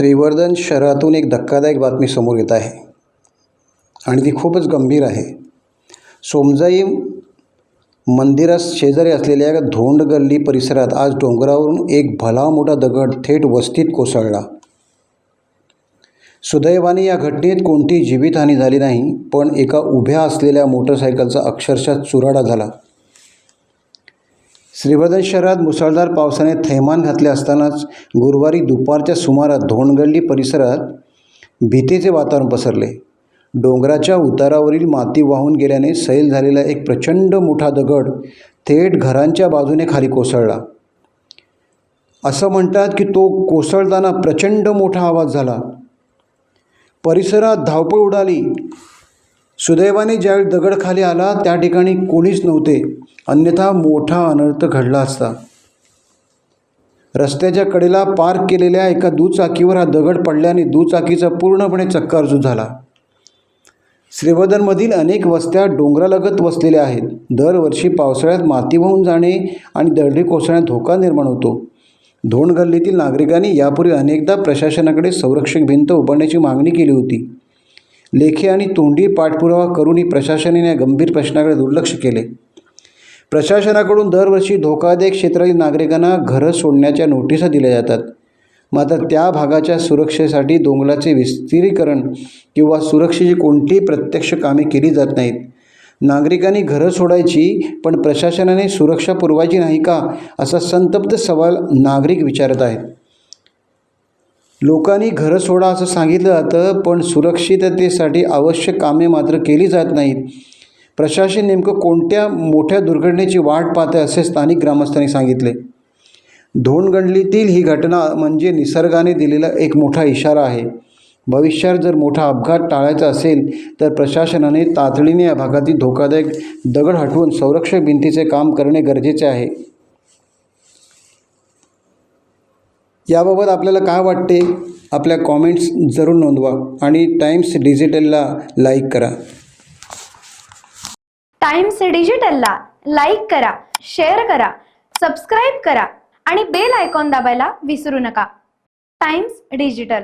श्रीवर्धन शहरातून एक धक्कादायक बातमी समोर येत आहे आणि ती खूपच गंभीर आहे. सोमजाई मंदिरास शेजारी असलेल्या धोंडगल्ली परिसरात आज डोंगरावरून एक भला मोठा दगड थेट वस्तीत कोसळला. सुदैवाने या घटनेत कोणतीही जीवितहानी झाली नाही, पण एका उभ्या असलेल्या मोटरसायकलचा अक्षरशः चुराडा झाला. श्रीवर्धन शहरात मुसळधार पावसाने थैमान घातले असतानाच गुरुवारी दुपारच्या सुमारास धोंडगल्ली परिसरात भीतीचे वातावरण पसरले. डोंगराच्या उतारावरील माती वाहून गेल्याने सैल झालेला एक प्रचंड मोठा दगड थेट घरांच्या बाजूने खाली कोसळला. असं म्हणतात की तो कोसळताना प्रचंड मोठा आवाज झाला. परिसरात धावपळ उडाली. सुदैवाने ज्यावेळी दगड खाली आला त्या ठिकाणी कोणीच नव्हते, अन्यथा मोठा अनर्थ घडला असता. रस्त्याच्या कडेला पार्क केलेल्या एका दुचाकीवर हा दगड पडल्याने दुचाकीचा पूर्णपणे चक्काचूर झाला. श्रीवर्धनमधील अनेक वस्त्या डोंगरालगत वसलेल्या आहेत. दरवर्षी पावसाळ्यात माती वाहून जाणे आणि दरडी कोसळण्यास धोका निर्माण होतो. धोंडगल्लीतील नागरिकांनी यापूर्वी अनेकदा प्रशासनाकडे संरक्षक भिंत उभारण्याची मागणी केली होती. लेखी आणि तोंडी पाठपुरावा करूनही प्रशासनाने या गंभीर प्रश्नाकडे दुर्लक्ष केले. प्रशासनाकडून दरवर्षी धोकादायक क्षेत्रातील नागरिकांना घरं सोडण्याच्या नोटिसा दिल्या जातात, मात्र त्या भागाच्या सुरक्षेसाठी डोंगराचे विस्तीरीकरण किंवा सुरक्षेची कोणतीही प्रत्यक्ष कामे केली जात नाहीत. नागरिकांनी घरं सोडायची, पण प्रशासनाने सुरक्षा पुरवायची नाही का, असा संतप्त सवाल नागरिक विचारत आहेत. लोकांनी घरं सोडा असं सांगितलं जातं, पण सुरक्षिततेसाठी आवश्यक कामे मात्र केली जात नाहीत. प्रशासन नेमकं कोणत्या मोठ्या दुर्घटनेची वाट पाहते असे स्थानिक ग्रामस्थांनी सांगितले. धोंडगल्लीतील ही घटना म्हणजे निसर्गाने दिलेला एक मोठा इशारा आहे. भविष्यात जर मोठा अपघात टाळायचा असेल तर प्रशासनाने तातडीने या भागातील धोकादायक दगड हटवून संरक्षक भिंतीचे काम करणे गरजेचे आहे. याबाबत आपल्याला काय वाटते? आपल्या कॉमेंट्स जरूर नोंदवा आणि टाइम्स डिजिटलला लाईक करा. टाइम्स डिजिटलला लाईक करा, शेअर करा, सबस्क्राईब करा आणि बेल आयकॉन दाबायला विसरू नका. Times digital.